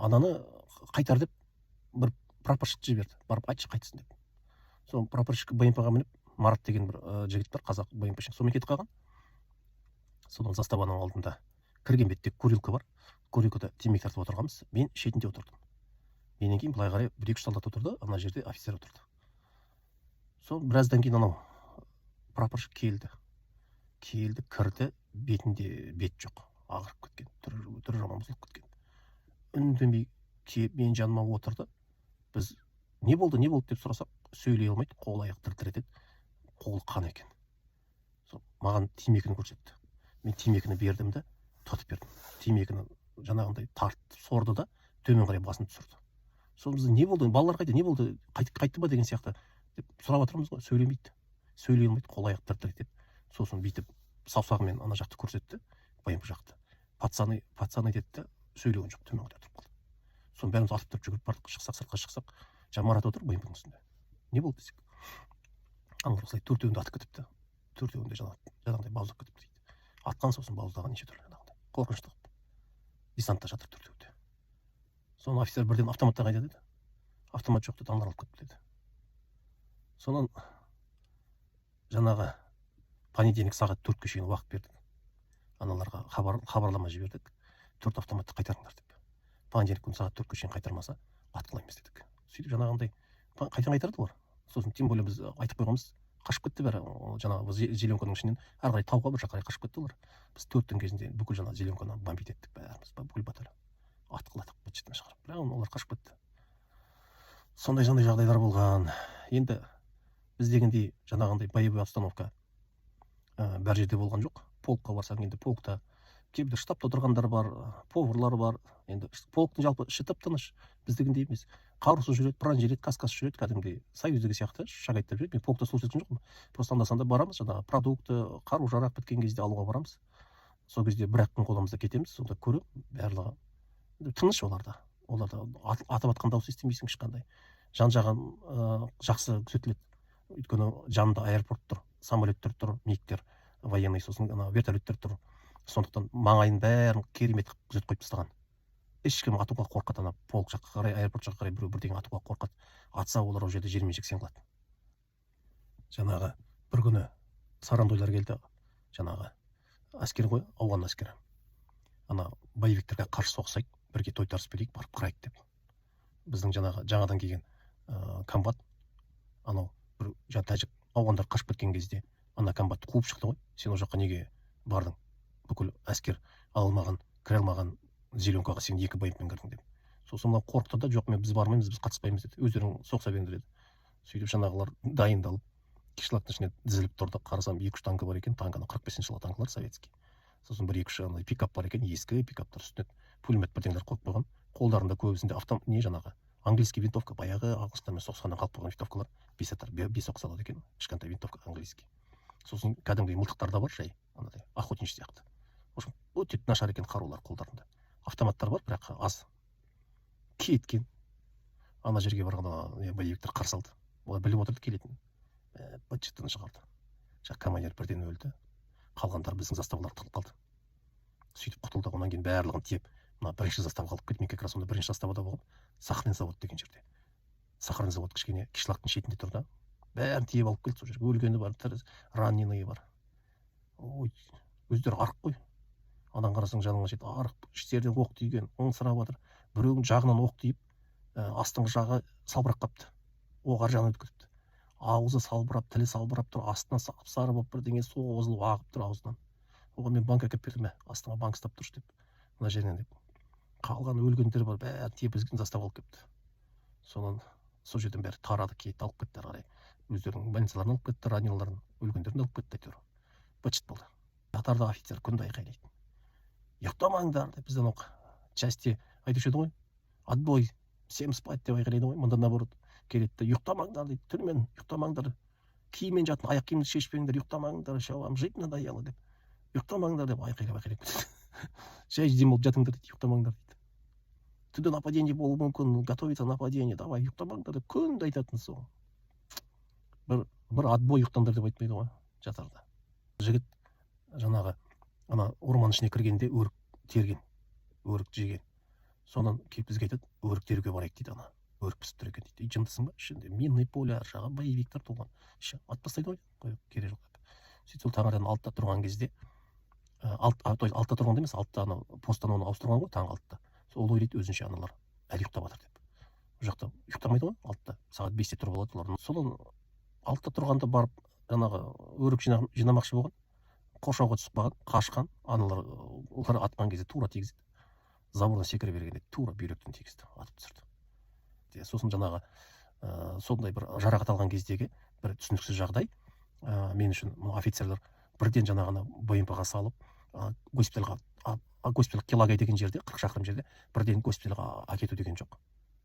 Ананы қайтар деп бір прапорщик жіберді. Барып айтшы қайтсын деп. Сол прапорщик БМП-ға мініп, Марат деген бір жігіт бар, қазақ БМП-ші. Сонымен кетіп қалған. Содан заставаның алдында кірген бетте курилка бар. Курилкада темекі тартып отырғанбыз. Мен шетінде отырдым. Менен кейін былай қарай 1-2 солдат отырды, ана жерде офицер отырды. Сол біраздан кейін анау прапорщик келді, кірді, бетінде бет жоқ, ағырып кеткен, түрі жаман бұзылып кеткен. Үндемей келіп мен жаныма отырды. Біз не болды деп сұрасақ, сөйлей алмайды, қол аяқ дір-дір етеді, қолы қан екен. Маған темекіні көрсетті. Мен темекіні бердім де, тұтып бердім. Темекіні жаңағындай тартып сорды да, төмен қарай басын түсірді. Сол бізде не болды, балалар қайда, не болды, қайтты ба деген сияқты деп сұрап отырмыз ғой, сөйлемейді. Сөйлей алмайды, қол аяқ дір-дір етеді. Сосын бүйтіп саусағымен ана жақты көрсетті, БМП жақты. Пацаны деді де, сөйлеген жоқ, төмен қарай тұрып қалды. Соны бәріміз атып тұрып жүгіріп бардық, шықсақ, сыртқа шықсақ, Марат отыр БМП-ның үстінде. Не болды десек, аңғар осылай төртеуінде атып кетіпті. Төртеуінде жаңағыдай бауыздап кетіпті дейді. Атқан сосын бауыздаған неше түрлі жаңағыдай. Қорқынышты қылып. Десантта жатыр төртеуінде. Соны офицер бірден автоматта қайда деді. Автомат жоқ деді, аналар алып кетті деді. Сонан жаңағы понедельник сағат 4-ке шейін уақыт бердік. Аналарға хабарлама жібердік. 4 автоматты қайтарыңдар деп. Понедельник күні сағат 4-ке шейін қайтармаса, атқылаймыз дедік. Сөйтіп жаңағындай қайтарды олар. Сосын тем более біз айтып қойғанбыз, қашып кетті бәрі. Жаңағы зеленканың ішінен ары қарай тауға бір жаққа қарай қашып кетті олар. Біз 4-тің кезінде бүкіл жаңағы зеленканы бомбить еттік бәріміз, бүкіл батальон. Атқыладық бытшыттан шығарып. Бірақ олар қашып кетті. Сондай жағдайлар болған. Енді біз дегендей жаңағындай боевой обстановка бәр жерде болған жоқ. Полкқа барсаң, енді полкта кейбір штабта отырғандар бар, поварлар бар. Енді полктың жалпы іші тып-тыныш. Біз дегендей емес. Қарусыз жүреді, бронжилет, каскасы жүреді, кәдімгідей союздегі сияқты шагайттап жүреді. Мен полкта сол жүрген жоқпын. Просто анда-санда барамыз, жаңағы продукты, қару-жарақ біткен кезде алуға барамыз. Сол кезде бір-ақ күн қолымызда кетеміз, сонда көремін барлығы. Тыныш оларда. Оларда атып атқан дауыс естімейсің ешқандай. Жан-жағын жақсы күзетіледі. Өйткені жанында аэропорт тұр, самолеттер тұр, мигтер, военный, сосын вертолеттер тұр. Сондықтан маңайын бәрін керемет күзет қойып тастаған. Ешкім атуға қорқады, ана полк жаққа қарай, аэропорт жаққа қарай біреу бірдеңе атуға қорқады. Атса олар ол жерде жермен жексен қылады. Жаңағы бір күні сарандойлар келді, жаңағы әскер ғой, ауған әскері. Ана боевиктерге қарсы соғысайық, бірге тойтарыс берейік, барып қарайық деп. Біздің жаңадан келген комбат, анау бір тәжік ауғандар қашып кеткен кезде ана комбатты қуып шықты ғой. Сен ол жаққа неге бардың? Бүкіл әскер алмаған, кіре алмаған зеленкаға сен 2 байыппен кірдің деп. Сосын мына қорқытты да, жоқ, біз бармаймыз, біз қатыспаймыз деді. Өздерің соғыса беріңдер деді. Сөйтіп жаңағылар дайындалып, кишлактың ішіне дізіліп тұрды. Қарасам 2-3 танкі бар екен, танканы 45-ші жылғы танкылар советский. Сосын бір 2-3 пикап бар екен, ескі пикаптар үстіне пулемет бірдеңелер қойып қойған. Қолдарында көбісінде английский винтовка, баяғы ағылшындармен соғысқаннан қалып қойған винтовкалар, 5 оқ салады екен, кішкентай винтовка английский. Сосын кәдімгідей мылтықтар да бар, жай, андай охотничий сияқты. В общем, өте нашар екен қарулар қолдарында. Автоматтар бар, бірақ аз. Кеткен. Ана жерге барғанда боевиктер қарсы алды. Олар біліп отырды келетінін. Бытшыттан шығарды. Командир бірден өлді. Қалғандар біздің заставалар тығылып қалды. Сөйтіп құтылды. Онан кейін барлығын тиеп, мына бірінші застава қалып кетті. Мен как раз онда бірінші заставада болғам. Сахарин завод деген жерде. Сахарин завод кішкене кишлактың шетінде тұр да. Бәрін тиеп алып келді сол жерге. Өлгені бар, раненый бар. Ой, өздері арық қой. Адан қарасаң жаныңа жетті, арық, іштерден оқ тиген, ыңсырап жатыр. Біреудің жағынан оқ тиіп, астыңғы жағы салбырап қапты. Оқ ар жағынан өтіп кетіпті. Аузы салбырап, тілі салбырап тұр, астынан сары болып бірдеңе созылып ағып тұр аузынан. Оған мен банк әкеп бердім, астыңа банк ұстап тұршы деп, мына жерінен деп. Қалған өлгендер бар, бәрі тиеп бізген застап алып кетті. Сонан сол жерден бәрі тарады, кетті, алып кетті ары қарай. Өздерінің больницаларын алып кетті, раненыйларын, өлгендерін алып кетті әйтеуір. Бытшыт болды. Татарда офицер күнде айқайлайды. Ұйықтамаңдар деп, бізден части айтушы еді ғой. Отбой, всем спать деп айқайлайды ғой. Мұнда наоборот келеді. Ұйықтамаңдар дейді, түрмен ұйықтамаңдар. Киіммен жатын, аяқ киімді шешпеңдер, ұйықтамаңдар, шауам, жить надоело деп. Ұйықтамаңдар деп айқайлап. Жай жем болып жатыңдар дейді, ұйықтамаңдар дейді. Түнде нападение болуы мүмкін, готовится нападение, давай ұйықтамаңдар деп күнде айтатын сол. Бір отбой ұйықтаңдар деп айтпайды ғой жатарда. Жігіт жаңағы ана орман ішіне кіргенде өрік терген, өрік жеген. Сонан келіп бізге айтады, өрік теруге барайық дейді, ана өрік пісіп тұр екен дейді. Жындысың ба? Ішінде минный поле, ар жағы боевиктер толған. Атып тастайды ғой, керегі жоқ. Сөйтіп сол таңертең 6-та тұрған кезде, 6-та тұрғанда емес, 6-та ана посттан оны ауыстырған ғой, таңғы 6-та. Сол ойлайды өзінше аналар әлі ұйықтап жатыр деп. Бұл жақта ұйықтамайды ғой, 6-та, сағат 5-те тұрып алады олар. Содан 6-та тұрғанда барып жаңағы өрік жинамақшы болған. Қоршауға түсіп қалған, қашқан, аналар олар атқан кезде тура тигізді. Забордан секіре бергенде тура бүйректен тигізді, атып түсірді. Сосын жаңағы сондай бір жарақат алған кездегі бір түсініксіз жағдай. Мен үшін офицерлер бірден жаңағына БМП-ға салып, госпитальға Килагай деген жерде, 40 шақырым жерде, бірден госпитальға әкету деген жоқ.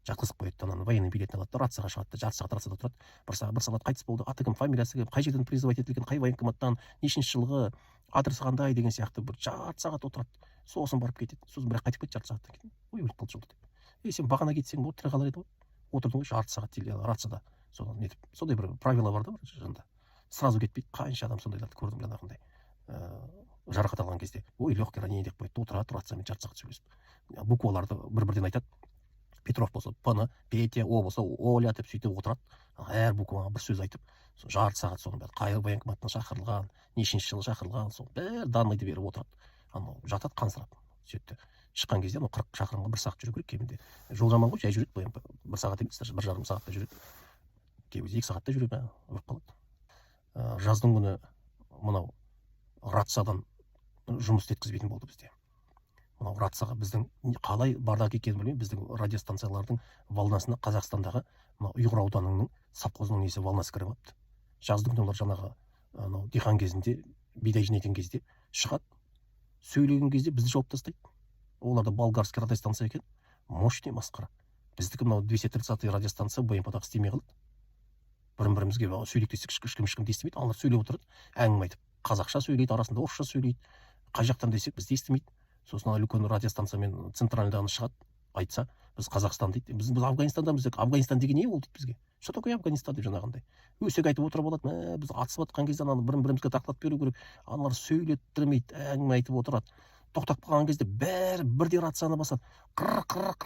Жатқызып қойды, ананы военный билетін алады, рацияға шығады, жарты сағат рацияда тұрады. Бір сағат қайтыс болды, аты кім, фамилиясы кім, қай жерден призывать етілген, қай военкоматтан, нешінші жылғы, адресі қандай деген сияқты бір жарты сағат отырады. Сосын барып кетеді. Сосын бірақ қайтып кетті жарты сағаттан кейін. Ой, өліп қалды жолда деп. Сен бағана кетсең, ол тірі қалар еді ғой. отырдың ғой жарты сағат рацияда соны нетіп, сондай бір правила бар да бір жында. Сразу кетпейді. Қанша адам сондайларды көрдім жаңағындай. Жарақат алған кезде ой легкий ранение деп қояды, отырады рациямен жарты сағат сөйлесіп, букваларды бір-бірден айтады. Петров болса П-ны, Петя, О болса Оля деп сөйтіп отырады. Әр букваға бір сөз айтып, жарты сағат соның бәрі қай военкоматтан шақырылған, нешінші жылы шақырылған, соның бәрі данныйды беріп отырады. Анау жатады қансырап. Сөйтті. Шыққан кезде 40 шақырымға 1 сағат жүру керек кемінде. Жол жаман ғой, жай жүреді, 1 сағат емес, 1,5 сағатта жүреді. Кейбір 2 сағатта жүреді, өліп қалады. Жаздың күні мынау рациядан жұмыс істеткізбейтін болды бізде. Мынау рацияға біздің қалай бардақ екенін білмеймін, біздің радиостанциялардың волнасына Қазақстандағы мынау Ұйғыр ауданының совхозының несі волнасы кіріп алыпты. Жаздың күні олар жаңағы анау диқан кезінде, бидай жинайтын кезде шығады, сөйлеген кезде бізді жауып тастайды. Оларда болгарский радиостанция екен, мощный масқара. Біздікі мынау 230 радиостанция БМП-дағы істемей қалды. Бірін-бірімізге сөйлейік десек ешкім естімейді. Олар сөйлеп отырады, әңгіме айтып, қазақша сөйлейді, арасында орысша сөйлейді. Қай жақтан десек бізді естімейді. Сосын үлкен радиостанциямен центральдағыны шығады, айтса, біз Қазақстан дейді. Біз Афганистандамыз деп, Афганистан деген не ол дейді бізге. Что такое Афганистан деп жаңағындай. Өсек айтып отырып алады, біз атысып жатқан кезде ананы бірін-бірімізге тақлап беру керек. Аналар сөйлеттірмейді, әңгіме айтып отырады. Тоқтап қалған кезде бәрі бірдей рацияны басады. Қыр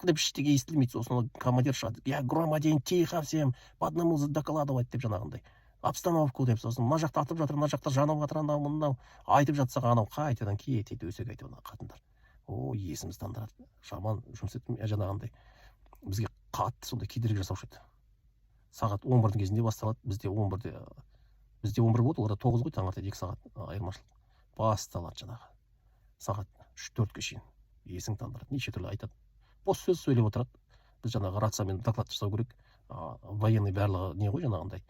деп ештеңе естілмейді. Сосын командир шығады. Я громадяин, тихо всем, по одному докладывать деп жаңағындай. Обстановку деп, сосын мына жақта атып жатыр, мына жақта жанып жатыр, анау мынау айтып жатсақ, анау қайтадан кетеді, өсек айтып ана қатындар. О, есіміз тандырады. Жаман жұмыс етіп жаңағындай. Бізге қатты сондай кедергі жасаушы еді. Сағат 11-дің кезінде басталады, бізде 11 болды, оларда 9 ғой, таңертең 2 сағат айырмашылық. Басталады жаңағы. Сағат 3-4-ге шейін есің тандырады, неше түрлі айтады. Бос сөз сөйлеп отырады. Біз жаңағы рациямен доклад жасау керек. Военный барлығы не ғой жаңағындай.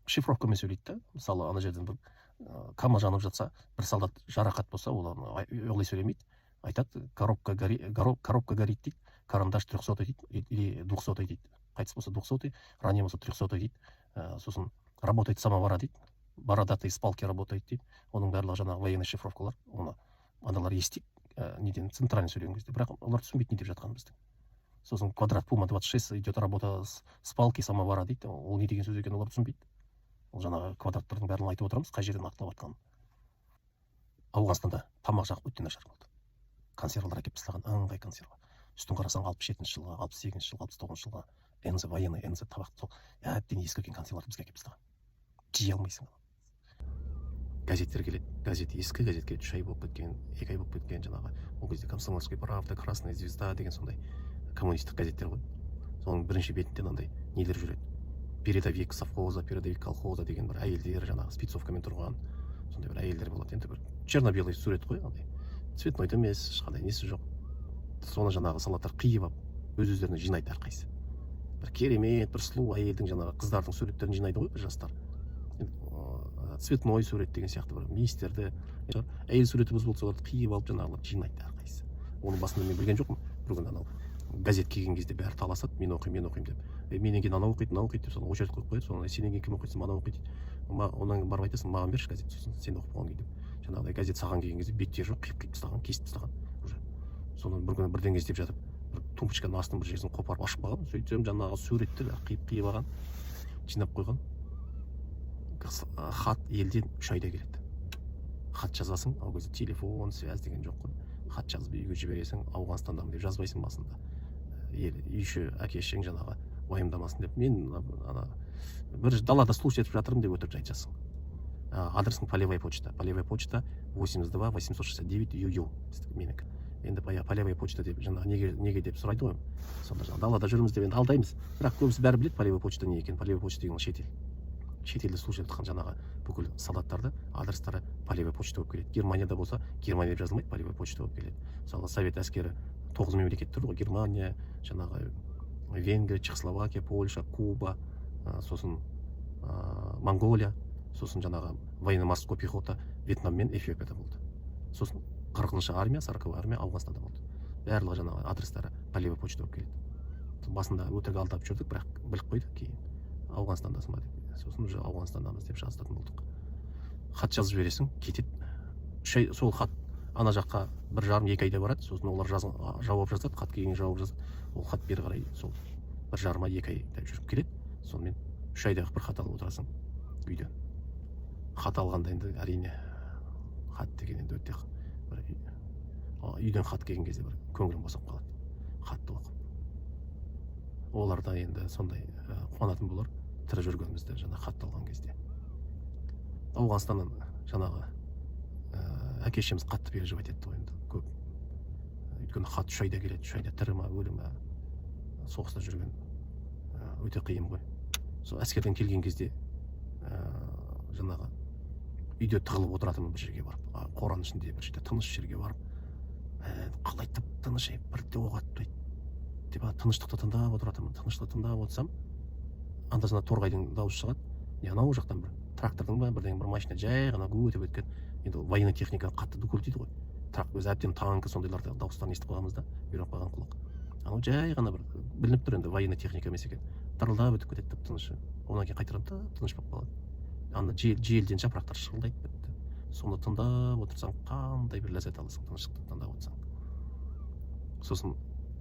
Шифровкамен сөйлейді да. Мысалы, ана жерден бір камаз жанып жатса, бір солдат жарақат болса, ол олай сөйлемейді. Айтады, коробка горит дейді, карандаш 300 дейді, или 200 дейді. Қайтыс болса 200, ранее болса 300 дейді. Сосын работает самовара дейді, бородатый с палки работает дейді. Оның барлығы жаңағы военный шифровкалар. Оны аналар естиді, неден центральный сөйлеген кезде. Бірақ олар түсінбейді не деп жатқанын біздің. Сосын квадрат Пума 26 идет работа с палки самовара дейді. Ол не деген сөз екенін олар түсінбейді. Ол жаңағы квадраттардың бәрін айтып отырамыз, қай жерден нақтылап жатқанын. Ауғанстанда тамақ жағып өте нашар болды. Консервалар әкеп тастаған, ыңғай консерва. Үстін қарасаң 67 жылға, 68 жылға, 69 жылға НЗ военный, НЗ табақ сол әбден ескірген консерваларды бізге әкеп тастаған. Жей алмайсың. Газеттер келеді. Газет ескі газет келеді, 3 ай болып кеткен, 2 ай болып кеткен жаңағы. Ол кезде Комсомольская правда, Красная звезда деген сондай коммунистік газеттер ғой. Соның бірінші бетінде мынандай нелер жүреді. Передовик совхоза, передовик колхоза деген бір әйелдер жаңағы спецовкамен тұрған сондай бір әйелдер болады. Енді бір черно-белый сурет қой, андай. Цветной емес, ешқандай несі жоқ. Соны жаңағы солдаттар қиып алып, өз-өздеріне жинайды әрқайсысы. Бір керемет, бір сұлу әйелдің жаңағы қыздардың суреттерін жинайды ғой, бір жастар. Цветной сурет деген сияқты бір мистерді, әйел суреті біз болса, соларды қиып алып жаңағылар жинайды әрқайсысы. Оның басында мен білген жоқпын. Бір күні анау газет келген кезде бәрі таласады, мен оқимын деп. Менен кейін анау оқиды деп, соны очередь қойып қояды, соны сенен кейін кім оқиды, анау оқиды. Онан кейін барып айтасың, маған берші газет, сосын сен оқып болғаннан кейін деп. Жаңағыдай газет саған келген кезде беттері жоқ, қиып тастаған, кесіп тастаған уже. Соны бір күні бірдеңе істеп жатып, бір тумбочканың астын бір жерден қопарып ашып қалған, сөйтсем жаңағы суреттер қиып алған, жинап қойған. Хат елден 3 айда келеді. Хат жазасың, ол кезде телефон, связь деген жоқ қой. Хат жазып үйге жібересің, Ауғанстандамын деп жазбайсың басында. Үйші әке-шешең жаңағы уайымдамасын деп. Мен бір далада слушать етіп жатырмын деп өтірік жайт жазсың. Адресің полевая почта. Полевая почта 82 869 ЮЮ. Менікі. Енді полевая почта деп жаңағы неге деп сұрайды ғой. Сонда жаңағы далада жүрміз деп енді алдаймыз. Бірақ көбісі бәрі біледі полевая почта не екен. Полевая почта деген шетел. Шетелде слушать етқан жаңағы бүкіл солдаттарды адрестары полевая почта болып келеді. Германияда болса, Германия деп жазылмайды, полевая почта болып келеді. Мысалы, Совет әскері 9 мемлекет тұр ғой, Германия, жаңағы Венгрия, Чехословакия, Польша, Куба, сосын Монголия, сосын жаңағы военно-морской пехота Вьетнам мен Эфиопияда болды. Сосын 40-шы армия, 40-й армия Ауғанстанда болды. Барлығы жаңағы адрестары полевая почта болып келеді. Басында өтірік алдап жүрдік, бірақ біліп қойдық кейін. Ауғанстандасың ба деп. Сосын уже Ауғанстандамыз деп жаздатын болдық. Хат жазып жібересің, кетеді. Сол хат ана жаққа 1,5-2 айда барады, сосын олар жауап жазады, хат келгенге жауап жазады. Ол хат бері қарай сол 1,5 ай 2 айда жүріп келеді. Сонымен 3 айдағы бір хат алып отырасың үйден. Хат алғанда енді әрине хат деген енді өте бір үйден хат келген кезде бір көңілім босап қалады. Хатты оқып. Оларда енді сондай қуанатын болар тірі жүргенімізді жаңа хат алған кезде. Ауғанстаннан жаңағы әке-шешеміз қатты переживать етті ғой енді көп. Өйткені хат 3 айда келеді, 3 айда тірі ма, өлі ма, соғыста жүрген өте қиын ғой. Сол әскерден келген кезде жаңағы үйде тығылып отыратынмын бір жерге барып, қораның ішінде бір жерде тыныш жерге барып, қалай тыныш бірде оқ атпайды деп тыныштықты тыңдап отыратынмын. Тыныштықты тыңдап отырсам, анда-санда торғайдың дауысы шығады. Анау жақтан бір трактордың ба бірдеңе бір машина жай ғана гу етіп өткен. Енді военный техника қатты дүкіл дейді ғой. Өзі әбден танкі сондайларды дауыстарын естіп қалғанбыз да, үйреніп қалған құлақ. Анау жай ғана бір білініп тұр енді военный техника емес екен. Тырылдап өтіп кетеді тыныш. Одан кейін қайтадан тыныш болып қалады. Анда желден жапырақтар шырылдайды бітті. Соны тыңдап отырсаң, қандай бір ләззат аласың тыныштықты тыңдап отырсаң. Сосын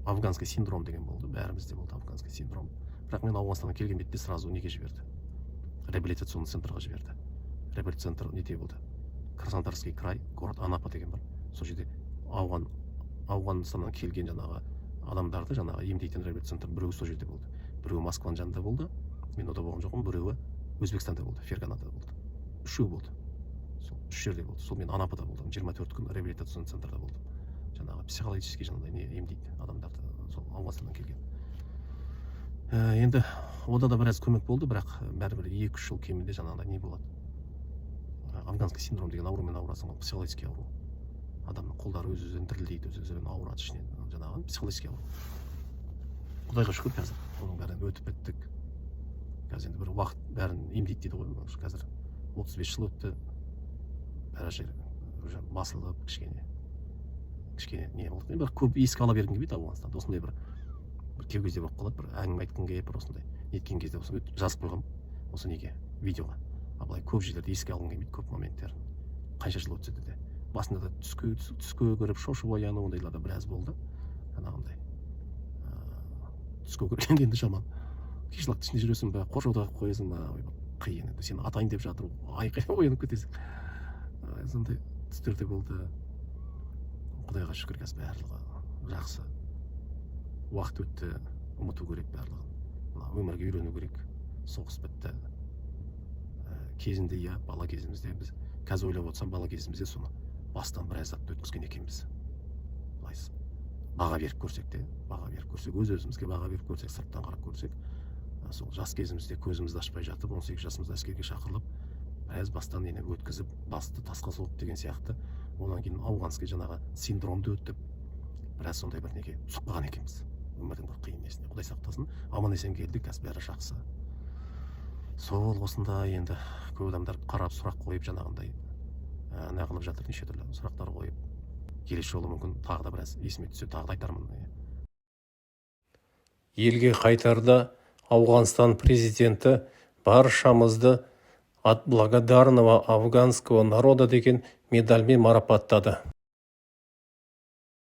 афганский синдром деген болды. Бәрімізде болды афганский синдром. Бірақ мен Ауғанстаннан келген бетте сразу неге жіберді? Реабилитационный центрға жіберді. Реабилитационный центр неде болды? Краснодарский край, город Анапа деген бар. Сол жерде Ауғанстаннан келген жаңағы адамдарды жаңағы емдейтін реабилитационный центр біреуі сол жерде болды. Біреуі Москваның жанында болды. Мен ода болған жоқпын. Біреуі Өзбекстанда болды, Ферғанада болды. Үшеу болды. Сол үш жерде болды. Сол мен Анапада болдым. 24 күн реабилитационный центрда болдым. Жаңағы психологический жаңағыдай не емдейді адамдарды, сол Ауғанстаннан келген. Енді ода да біраз көмек болды, бірақ бәрібір 2-3 жыл кемінде жаңағыдай не болады. Афганский синдром деген аурумен ауырасың, ол психологический ауру. Адамның қолдары өз-өзінен дірілдейді, өз-өзінен ауырады ішінен, жаңағы психологический ауру. Құдайға шүкір қазір оның бәрін өтіп біттік. Қазір енді бір уақыт бәрін емдейді дейді ғой. Қазір 35 жыл өтті. Бәрі жер уже басылып кішкене не болды. Бір көп еске ала бергім келмейді Ауғанстанда. Осындай бір кей кезде болып қалады, бір әңгіме айтқым келіп, бір осындай неткен кезде осы жазып қойғам осы неге видеоға. Былай көп жерлерді еске алғым келмейді, көп моменттерін. Қанша жыл өтсе де. Басында да түске көріп шошып ояну ондайлар да біраз болды. Жаңағындай түске көргенде енді жаман. Кешілікті ішінде жүресің бе, қоршауда қоясың ба, қиын енді. Сені атайын деп жатыр, айқай оянып кетесің. Сондай түстерде болды. Құдайға шүкір қазір барлығы жақсы. Уақыт өтті, ұмыту керек барлығын. Өмірге үйрену керек. Соғыс бітті. Кезінде бала кезімізде біз қазір ойлап отырсам, бала кезімізде соны бастан бір азапты өткізген екенбіз. Баға беріп көрсек те, өз-өзімізге баға беріп көрсек, сырттан қарап көрсек, сол жас кезімізде көзімізді ашпай жатып, 18 жасымызда әскерге шақырылып, біраз бастан нені өткізіп, басты тасқа соғып деген сияқты, одан кейін ауғанский жаңағы синдромды өтіп, біраз сондай бір неге түсіп қалған екенбіз. Өмірдің бір қиын несіне, Құдай сақтасын, аман есен келдік, қазір бәрі жақсы. Сол осында енді көп адамдар қарап сұрақ қойып жаңағындай нағылып жатыр, неше түрлі сұрақтар қойып. Келесі жолы мүмкін тағы да біраз есіме түссе, тағы да айтармын. Елге қайтарда Ауғанстан президенті баршамызды от благодарного афганского народа деген медальмен марапаттады.